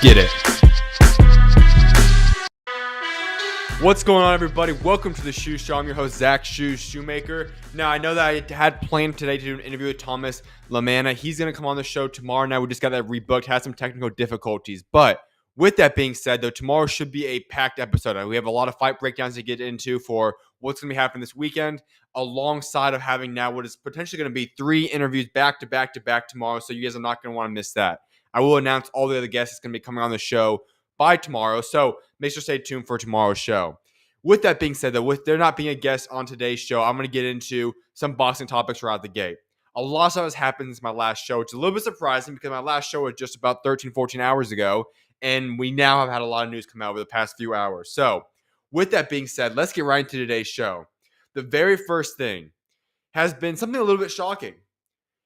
get it. What's going on, everybody? Welcome to the SchuZ Show. I'm your host, SchuZ Shoemaker. Now, I know that I had planned today to do an interview with Thomas Lamanna. He's going to come on the show tomorrow. Now, we just got that rebooked, had some technical difficulties. But with that being said, though, tomorrow should be a packed episode. We have a lot of fight breakdowns to get into for what's going to be happening this weekend, alongside of having now what is potentially going to be 3 interviews back to back tomorrow. So you guys are not going to want to miss that. I will announce all the other guests that's going to be coming on the show by tomorrow. So make sure to stay tuned for tomorrow's show. With that being said, though, with there not being a guest on today's show, I'm going to get into some boxing topics right out the gate. A lot of stuff has happened since my last show. It's a little bit surprising because my last show was just about 13, 14 hours ago, and we now have had a lot of news come out over the past few hours. So with that being said, let's get right into today's show. The very first thing has been something a little bit shocking,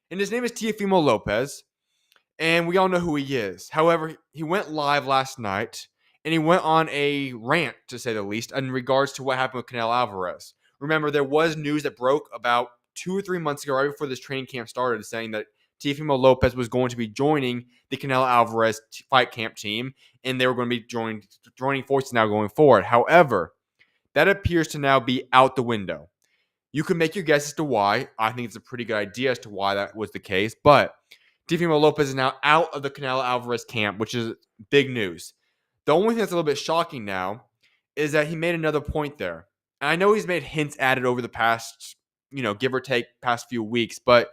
and his name is Teofimo Lopez, and we all know who he is. However, he went live last night, and he went on a rant, to say the least, in regards to what happened with Canelo Alvarez. Remember, there was news that broke about 2 or 3 months ago, right before this training camp started, saying that Teofimo Lopez was going to be joining the Canelo Alvarez fight camp team, and they were going to be joining forces now going forward. However, that appears to now be out the window. You can make your guess as to why. I think it's a pretty good idea as to why that was the case, but Teofimo Lopez is now out of the Canelo Alvarez camp, which is big news. The only thing that's a little bit shocking now is that he made another point there. And I know he's made hints at it over the past, give or take, past few weeks, but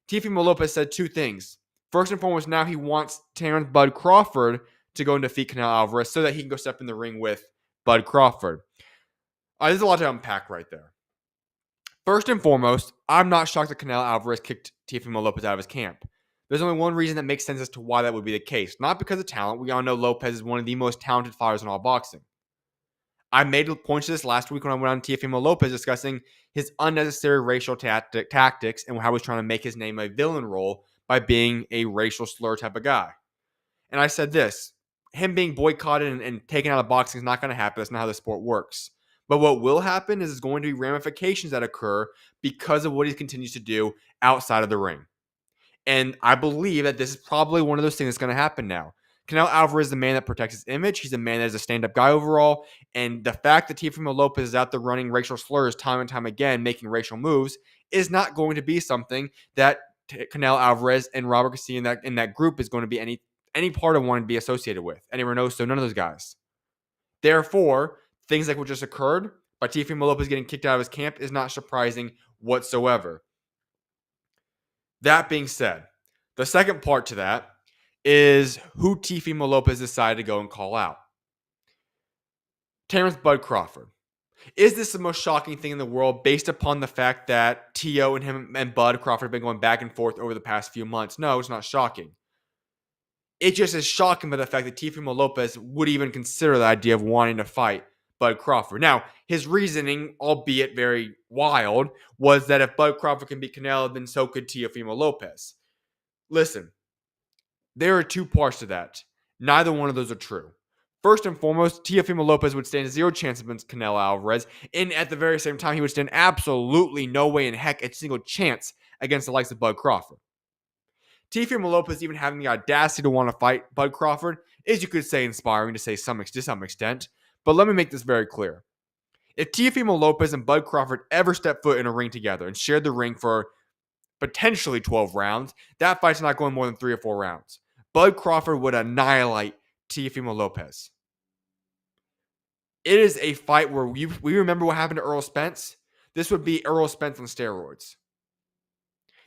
Teofimo Lopez said 2 things. First and foremost, now he wants Terrence Bud Crawford to go and defeat Canelo Alvarez so that he can go step in the ring with Bud Crawford. There's a lot to unpack right there. First and foremost, I'm not shocked that Canelo Alvarez kicked Teofimo Lopez out of his camp. There's only one reason that makes sense as to why that would be the case. Not because of talent. We all know Lopez is one of the most talented fighters in all boxing. I made points to this last week when I went on Teofimo Lopez discussing his unnecessary racial tactics and how he's trying to make his name a villain role by being a racial slur type of guy. And I said this, him being boycotted and taken out of boxing is not going to happen. That's not how the sport works. But what will happen is there's going to be ramifications that occur because of what he continues to do outside of the ring. And I believe that this is probably one of those things that's going to happen now. Canelo Alvarez is the man that protects his image. He's a man that is a stand-up guy overall. And the fact that Teofimo Lopez is out there running racial slurs time and time again, making racial moves, is not going to be something that Canelo Alvarez and Robert Garcia in that group is going to be any part of wanting to be associated with. Eddie Reynoso, none of those guys. Therefore, things like what just occurred by Teofimo Lopez getting kicked out of his camp is not surprising whatsoever. That being said, the second part to that is who Teofimo Lopez decided to go and call out. Terrence Bud Crawford. Is this the most shocking thing in the world based upon the fact that Teo and him and Bud Crawford have been going back and forth over the past few months? No, it's not shocking. It just is shocking by the fact that Teofimo Lopez would even consider the idea of wanting to fight Bud Crawford. Now, his reasoning, albeit very wild, was that if Bud Crawford can beat Canelo, then so could Teofimo Lopez. Listen, there are 2 parts to that. Neither one of those are true. First and foremost, Teofimo Lopez would stand 0 chance against Canelo Alvarez, and at the very same time, he would stand absolutely no way in heck a single chance against the likes of Bud Crawford. Teofimo Lopez even having the audacity to want to fight Bud Crawford is, you could say, inspiring to some extent. But let me make this very clear. If Teofimo Lopez and Bud Crawford ever step foot in a ring together and shared the ring for potentially 12 rounds, that fight's not going more than 3 or 4 rounds. Bud Crawford would annihilate Teofimo Lopez. It is a fight where we remember what happened to Errol Spence. This would be Errol Spence on steroids.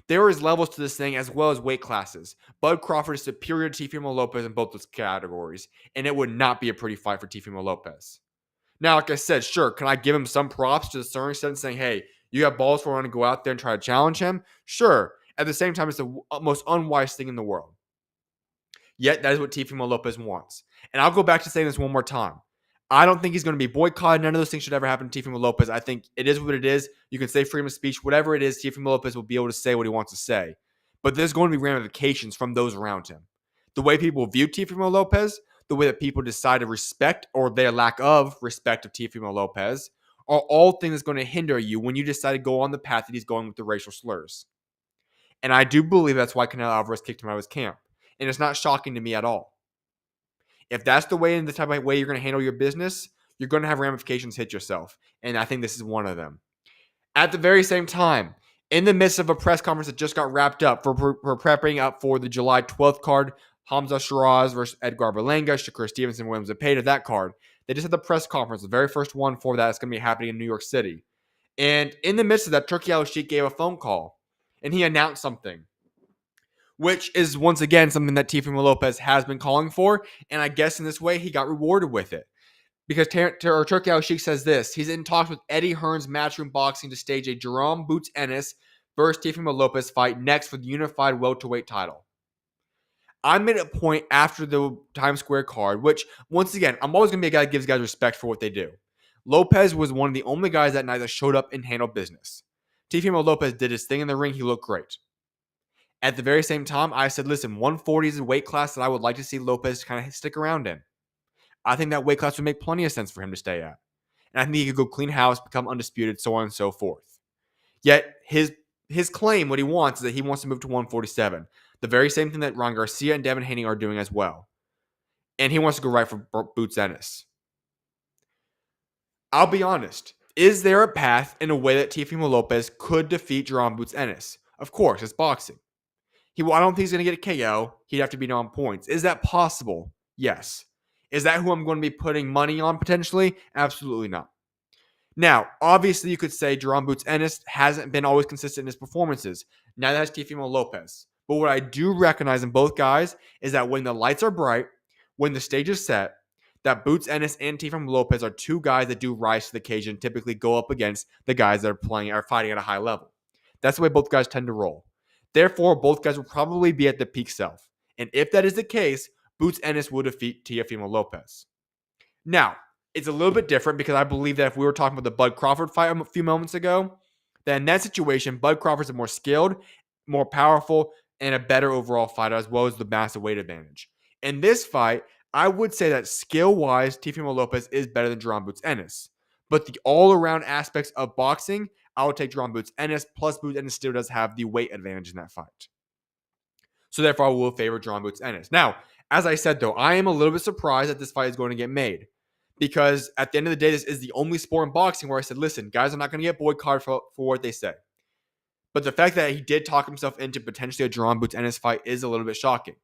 There is levels to this thing as well as weight classes. Bud Crawford is superior to Teofimo Lopez in both those categories, and it would not be a pretty fight for Teofimo Lopez. Now, like I said, sure, can I give him some props to a certain extent saying, hey, you have balls for him to go out there and try to challenge him? Sure. At the same time, it's the most unwise thing in the world. Yet, that is what Teofimo Lopez wants. And I'll go back to saying this one more time. I don't think he's going to be boycotted. None of those things should ever happen to Teofimo Lopez. I think it is what it is. You can say freedom of speech. Whatever it is, Teofimo Lopez will be able to say what he wants to say. But there's going to be ramifications from those around him. The way people view Teofimo Lopez, the way that people decide to respect or their lack of respect of Teofimo Lopez are all things that's going to hinder you when you decide to go on the path that he's going with the racial slurs. And I do believe that's why Canelo Alvarez kicked him out of his camp. And it's not shocking to me at all. If that's the way and the type of way you're going to handle your business, you're going to have ramifications hit yourself. And I think this is one of them. At the very same time, in the midst of a press conference that just got wrapped up for prepping up for the July 12th card, Hamza Shiraz versus Edgar Berlanga, Shakur Stevenson, Williams Zepeda, that card. They just had the press conference, the very first one for that. It's going to be happening in New York City. And in the midst of that, Turki Al-Sheikh gave a phone call, and he announced something, which is, once again, something that Teofimo Lopez has been calling for. And I guess in this way, he got rewarded with it. Because Turki Al-Sheikh says this. He's in talks with Eddie Hearn's Matchroom Boxing to stage a Jerome Boots Ennis versus Teofimo Lopez fight next for the unified welterweight title. I made a point after the Times Square card, which, once again, I'm always going to be a guy that gives guys respect for what they do. Lopez was one of the only guys that night that showed up and handled business. Teofimo Lopez did his thing in the ring. He looked great. At the very same time, I said, listen, 140 is a weight class that I would like to see Lopez kind of stick around in. I think that weight class would make plenty of sense for him to stay at. And I think he could go clean house, become undisputed, so on and so forth. Yet his claim, what he wants, is that he wants to move to 147. The very same thing that Ron Garcia and Devin Haney are doing as well. And he wants to go right for Boots Ennis. I'll be honest. Is there a path in a way that Teofimo Lopez could defeat Jerome Boots Ennis? Of course, it's boxing. I don't think he's going to get a KO. He'd have to beat on points. Is that possible? Yes. Is that who I'm going to be putting money on potentially? Absolutely not. Now, obviously, you could say Jerome Boots Ennis hasn't been always consistent in his performances. Now that's Teofimo Lopez. But what I do recognize in both guys is that when the lights are bright, when the stage is set, that Boots Ennis and Teofimo Lopez are two guys that do rise to the occasion and typically go up against the guys that are fighting at a high level. That's the way both guys tend to roll. Therefore, both guys will probably be at the peak self. And if that is the case, Boots Ennis will defeat Teofimo Lopez. Now, it's a little bit different because I believe that if we were talking about the Bud Crawford fight a few moments ago, then in that situation, Bud Crawford's a more skilled, more powerful, and a better overall fighter, as well as the massive weight advantage. In this fight, I would say that skill-wise, Teofimo Lopez is better than Jerome Boots Ennis. But the all-around aspects of boxing, I would take Jerome Boots Ennis, plus Boots Ennis still does have the weight advantage in that fight. So therefore, I will favor Jerome Boots Ennis. Now, as I said, though, I am a little bit surprised that this fight is going to get made. Because at the end of the day, this is the only sport in boxing where I said, listen, guys are not going to get boycotted for what they say. But the fact that he did talk himself into potentially a Jerome Boots Ennis fight is a little bit shocking.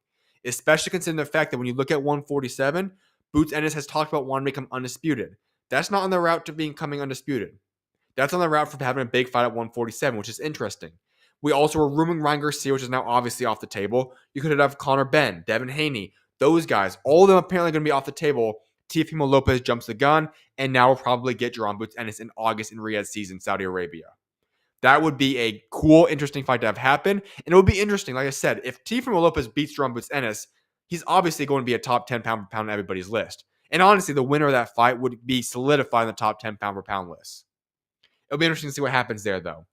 Especially considering the fact that when you look at 147, Boots Ennis has talked about wanting to become undisputed. That's not on the route to becoming undisputed. That's on the route for having a big fight at 147, which is interesting. We also were rooming Ryan Garcia, which is now obviously off the table. You could have Conor Benn, Devin Haney, those guys. All of them apparently going to be off the table. Teofimo Lopez jumps the gun, and now we'll probably get Jerome Boots Ennis in August in Riyadh season, Saudi Arabia. That would be a cool, interesting fight to have happen. And it would be interesting, like I said, if Teofimo Lopez beats Jerome Boots Ennis, he's obviously going to be a top 10 pound per pound on everybody's list. And honestly, the winner of that fight would be solidified in the top 10 pound per pound list. It'll be interesting to see what happens there, though.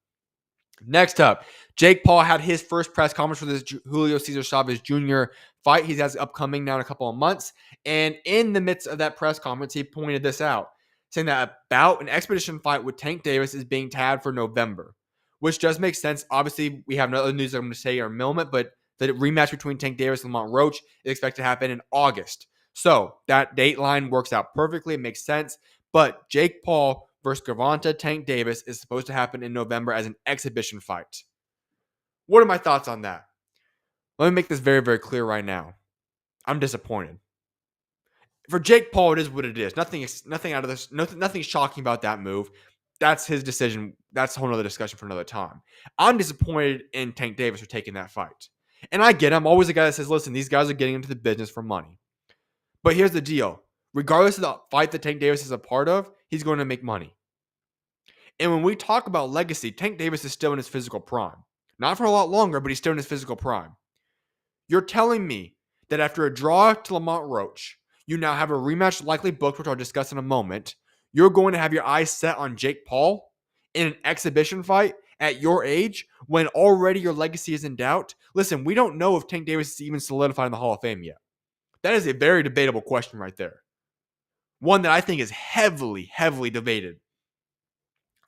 Next up, Jake Paul had his first press conference for this Julio Cesar Chavez Jr. fight. He has upcoming now in a couple of months. And in the midst of that press conference, he pointed this out, saying that about an expedition fight with Tank Davis is being tabbed for November, which does make sense. Obviously, we have no other news I'm going to say in a moment, but the rematch between Tank Davis and Lamont Roach is expected to happen in August. So that date line works out perfectly. It makes sense. But Jake Paul versus Gervonta Tank Davis is supposed to happen in November as an exhibition fight. What are my thoughts on that? Let me make this very, very clear right now. I'm disappointed. For Jake Paul, it is what it is. Nothing out of this. Nothing shocking about that move. That's his decision. That's a whole other discussion for another time. I'm disappointed in Tank Davis for taking that fight. And I get it. I'm always a guy that says, listen, these guys are getting into the business for money. But here's the deal. Regardless of the fight that Tank Davis is a part of, he's going to make money. And when we talk about legacy, Tank Davis is still in his physical prime. Not for a lot longer, but he's still in his physical prime. You're telling me that after a draw to Lamont Roach, you now have a rematch likely booked, which I'll discuss in a moment. You're going to have your eyes set on Jake Paul in an exhibition fight at your age when already your legacy is in doubt? Listen, we don't know if Tank Davis is even solidified in the Hall of Fame yet. That is a very debatable question right there. One that I think is heavily, heavily debated.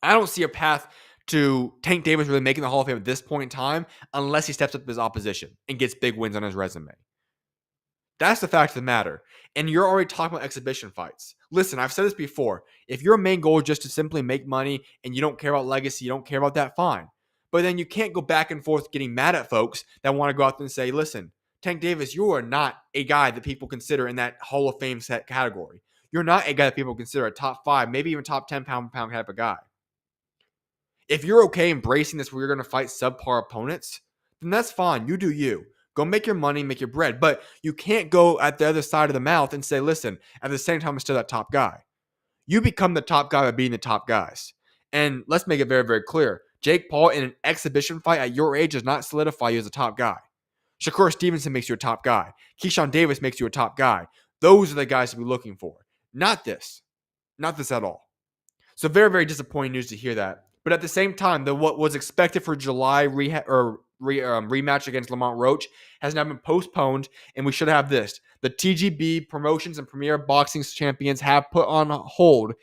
I don't see a path to Tank Davis really making the Hall of Fame at this point in time unless he steps up his opposition and gets big wins on his resume. That's the fact of the matter. And you're already talking about exhibition fights. Listen, I've said this before. If your main goal is just to simply make money and you don't care about legacy, you don't care about that, fine. But then you can't go back and forth getting mad at folks that want to go out there and say, listen, Tank Davis, you are not a guy that people consider in that Hall of Fame set category. You're not a guy that people consider a top 5, maybe even top 10 pound for pound type of guy. If you're okay embracing this where you're going to fight subpar opponents, then that's fine. You do you. Go make your money, make your bread. But you can't go at the other side of the mouth and say, listen, at the same time, I'm still that top guy. You become the top guy by being the top guys. And let's make it very, very clear. Jake Paul in an exhibition fight at your age does not solidify you as a top guy. Shakur Stevenson makes you a top guy. Keyshawn Davis makes you a top guy. Those are the guys to be looking for. Not this. Not this at all. So very, very disappointing news to hear that. But at the same time, what was expected for July rematch against Lamont Roach has now been postponed, and we should have this. The TGB Promotions and Premier Boxing Champions have put on hold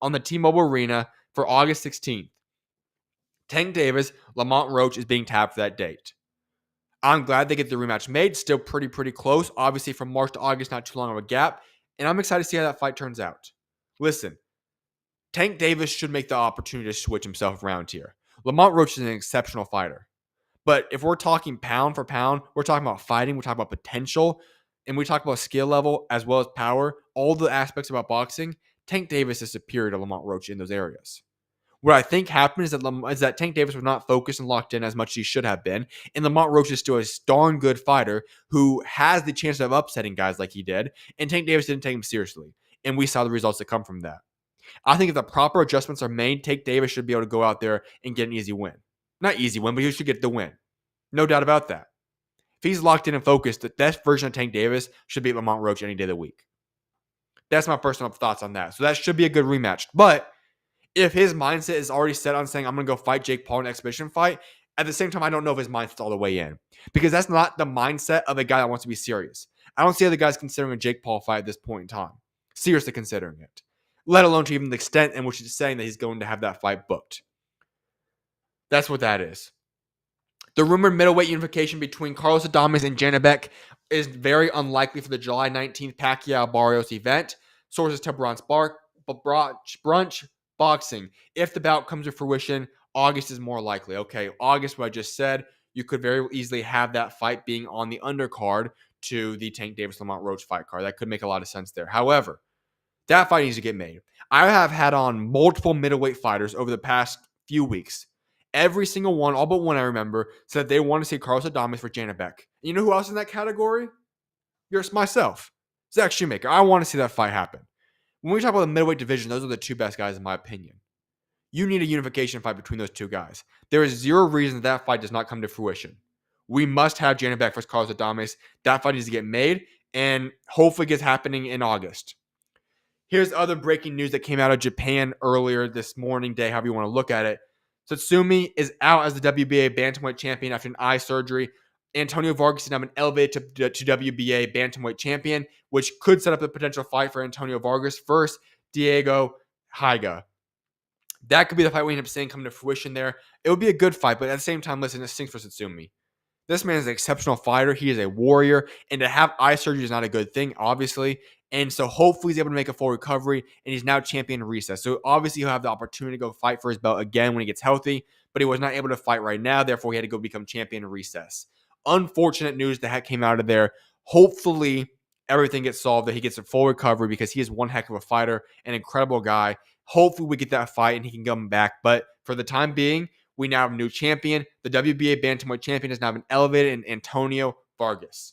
on the T-Mobile Arena for August 16th. Tank Davis, Lamont Roach is being tabbed for that date. I'm glad they get the rematch made. Still pretty close. Obviously, from March to August, not too long of a gap. And I'm excited to see how that fight turns out. Listen, Tank Davis should make the opportunity to switch himself around here. Lamont Roach is an exceptional fighter. But if we're talking pound for pound, we're talking about fighting, we're talking about potential, and we talk about skill level as well as power, all the aspects about boxing, Tank Davis is superior to Lamont Roach in those areas. What I think happened is that Tank Davis was not focused and locked in as much as he should have been, and Lamont Roach is still a darn good fighter who has the chance of upsetting guys like he did, and Tank Davis didn't take him seriously, and we saw the results that come from that. I think if the proper adjustments are made, Tank Davis should be able to go out there and get an easy win. Not easy win, but he should get the win. No doubt about that. If he's locked in and focused, the best version of Tank Davis should beat Lamont Roach any day of the week. That's my personal thoughts on that. So that should be a good rematch. But if his mindset is already set on saying, I'm going to go fight Jake Paul in an exhibition fight, at the same time, I don't know if his mindset's all the way in. Because that's not the mindset of a guy that wants to be serious. I don't see other guys considering a Jake Paul fight at this point in time. Seriously considering it. Let alone to even the extent in which he's saying that he's going to have that fight booked. That's what that is. The rumored middleweight unification between Carlos Adames and Janibek is very unlikely for the July 19th Pacquiao-Barrios event. Sources tell Brunch Boxing. If the bout comes to fruition, August is more likely. Okay, August, what I just said, you could very easily have that fight being on the undercard to the Tank Davis-Lamont Roach fight card. That could make a lot of sense there. However, that fight needs to get made. I have had on multiple middleweight fighters over the past few weeks. Every single one, all but one I remember, said they want to see Carlos Adames for Janibek. You know who else in that category? Myself. Zach Shoemaker. I want to see that fight happen. When we talk about the middleweight division, those are the two best guys in my opinion. You need a unification fight between those two guys. There is zero reason that fight does not come to fruition. We must have Janibek versus Carlos Adames. That fight needs to get made, and hopefully gets happening in August. Here's other breaking news that came out of Japan earlier this morning, day, however you want to look at it. Tsutsumi is out as the WBA bantamweight champion after an eye surgery. Antonio Vargas has now been elevated to WBA bantamweight champion, which could set up a potential fight for Antonio Vargas versus Diego Higa. That could be the fight we end up seeing come to fruition there. It would be a good fight, but at the same time, listen, it stinks for Tsutsumi. This man is an exceptional fighter. He is a warrior, and to have eye surgery is not a good thing, obviously. And so hopefully he's able to make a full recovery, and he's now champion in recess. So obviously he'll have the opportunity to go fight for his belt again when he gets healthy, but he was not able to fight right now. Therefore, he had to go become champion in recess. Unfortunate news that came out of there. Hopefully everything gets solved, that he gets a full recovery, because he is one heck of a fighter, an incredible guy. Hopefully we get that fight and he can come back. But for the time being, we now have a new champion. The WBA bantamweight champion has now been elevated in Antonio Vargas.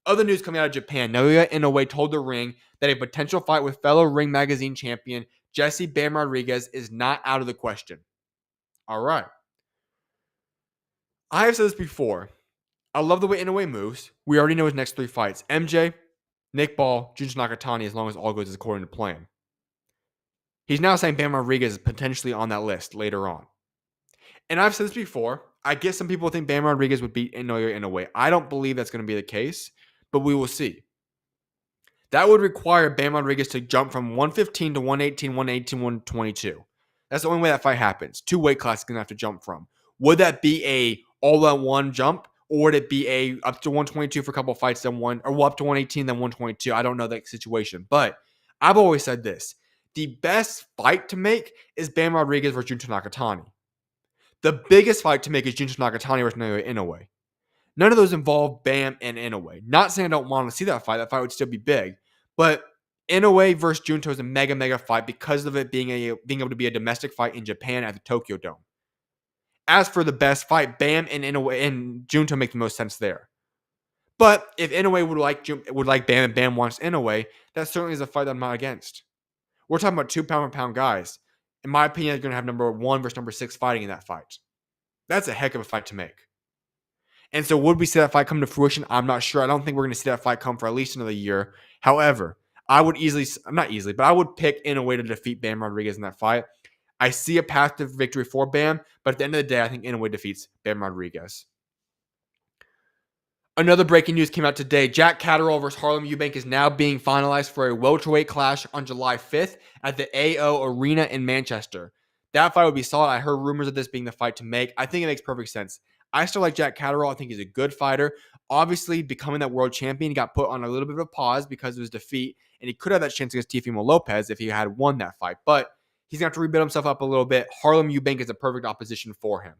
Other news coming out of Japan, Naoya Inoue told The Ring that a potential fight with fellow Ring Magazine champion Jesse Bam Rodriguez is not out of the question. All right. I have said this before. I love the way Inoue moves. We already know his next 3 fights. MJ, Nick Ball, Junji Nakatani, as long as all goes as according to plan. He's now saying Bam Rodriguez is potentially on that list later on. And I've said this before. I guess some people think Bam Rodriguez would beat Naoya Inoue. I don't believe that's going to be the case, but we will see. That would require Bam Rodriguez to jump from 115 to 118, 118, 122. That's the only way that fight happens. 2 weight classes going to have to jump from. Would that be a all-at-one jump, Or would it be a up to 122 for a couple of fights, then one, or well, up to 118, then 122? I don't know that situation. But I've always said this. The best fight to make is Bam Rodriguez versus Junta Nakatani. The biggest fight to make is Junta Nakatani versus Inoue. None of those involve Bam and Inoue. Not saying I don't want to see that fight. That fight would still be big. But Inoue versus Junta is a mega fight because of it being able to be a domestic fight in Japan at the Tokyo Dome. As for the best fight, Bam and Inoue and Junta make the most sense there. But if Inoue would like Bam and Bam wants Inoue, that certainly is a fight that I'm not against. We're talking about 2 pound for pound guys. In my opinion, they're going to have number 1 versus number 6 fighting in that fight. That's a heck of a fight to make. And so would we see that fight come to fruition? I'm not sure. I don't think we're going to see that fight come for at least another year. However, I would I would pick Inoue to defeat Bam Rodriguez in that fight. I see a path to victory for Bam, but at the end of the day, I think Inoue defeats Bam Rodriguez. Another breaking news came out today. Jack Catterall versus Harlem Eubank is now being finalized for a welterweight clash on July 5th at the AO Arena in Manchester. That fight would be solid. I heard rumors of this being the fight to make. I think it makes perfect sense. I still like Jack Catterall. I think he's a good fighter. Obviously, becoming that world champion, he got put on a little bit of a pause because of his defeat, and he could have that chance against Teofimo Lopez if he had won that fight. But he's going to have to rebuild himself up a little bit. Harlem Eubank is a perfect opposition for him.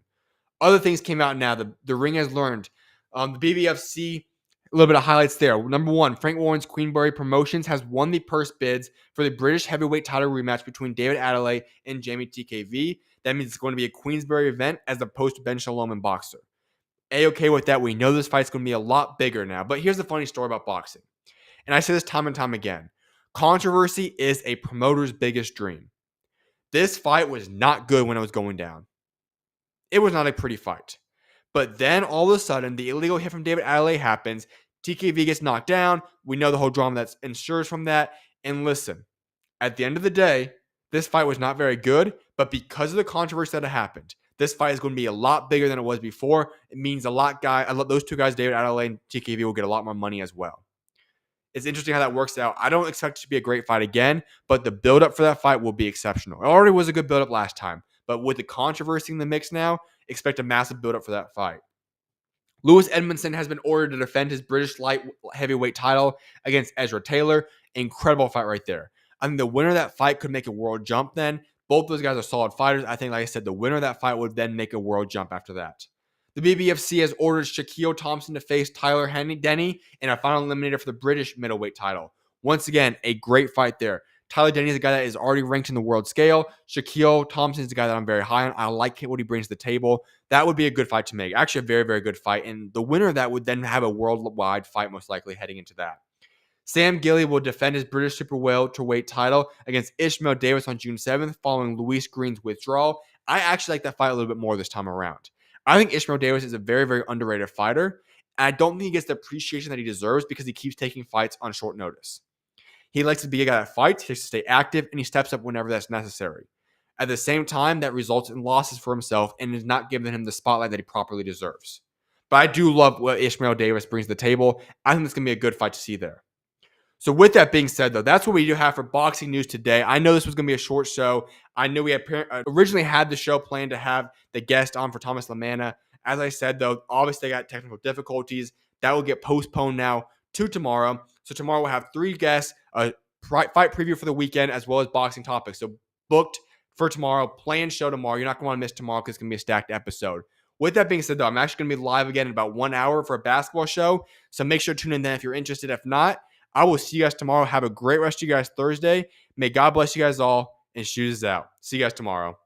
Other things came out now. The ring has learned. The BBFC, a little bit of highlights there. Number 1, Frank Warren's Queensberry Promotions has won the purse bids for the British heavyweight title rematch between David Adelaide and Jamie TKV. That means it's going to be a Queensberry event as opposed to Ben Shalom and Boxer. A-okay with that. We know this fight's going to be a lot bigger now. But here's the funny story about boxing. And I say this time and time again. Controversy is a promoter's biggest dream. This fight was not good when it was going down. It was not a pretty fight. But then all of a sudden, the illegal hit from David Adelaide happens. TKV gets knocked down. We know the whole drama that ensures from that. And listen, at the end of the day, this fight was not very good. But because of the controversy that happened, this fight is going to be a lot bigger than it was before. It means those 2 guys, David Adelaide and TKV, will get a lot more money as well. It's interesting how that works out. I don't expect it to be a great fight again, but the buildup for that fight will be exceptional. It already was a good buildup last time, but with the controversy in the mix now, expect a massive buildup for that fight. Lewis Edmondson has been ordered to defend his British light heavyweight title against Ezra Taylor. Incredible fight right there. I think the winner of that fight could make a world jump then. Both those guys are solid fighters. I think, like I said, the winner of that fight would then make a world jump after that. The BBFC has ordered Shaquille Thompson to face Tyler Denny in a final eliminator for the British middleweight title. Once again, a great fight there. Tyler Denny is a guy that is already ranked in the world scale. Shaquille Thompson is a guy that I'm very high on. I like what he brings to the table. That would be a good fight to make. Actually, a very good fight. And the winner of that would then have a worldwide fight, most likely, heading into that. Sam Gilley will defend his British super welterweight title against Ishmael Davis on June 7th, following Luis Green's withdrawal. I actually like that fight a little bit more this time around. I think Ishmael Davis is a very underrated fighter. And I don't think he gets the appreciation that he deserves because he keeps taking fights on short notice. He likes to be a guy that fights, he likes to stay active, and he steps up whenever that's necessary. At the same time, that results in losses for himself and is not giving him the spotlight that he properly deserves. But I do love what Ishmael Davis brings to the table. I think it's going to be a good fight to see there. So with that being said, though, that's what we do have for boxing news today. I know this was going to be a short show. I knew we had originally had the show planned to have the guest on for Thomas LaManna. As I said, though, obviously they got technical difficulties. That will get postponed now to tomorrow. So tomorrow we'll have 3 guests, a fight preview for the weekend, as well as boxing topics. So booked for tomorrow, planned show tomorrow. You're not going to want to miss tomorrow because it's going to be a stacked episode. With that being said, though, I'm actually going to be live again in about 1 hour for a basketball show. So make sure to tune in then if you're interested. If not, I will see you guys tomorrow. Have a great rest of you guys Thursday. May God bless you guys all, and SchuZ is out. See you guys tomorrow.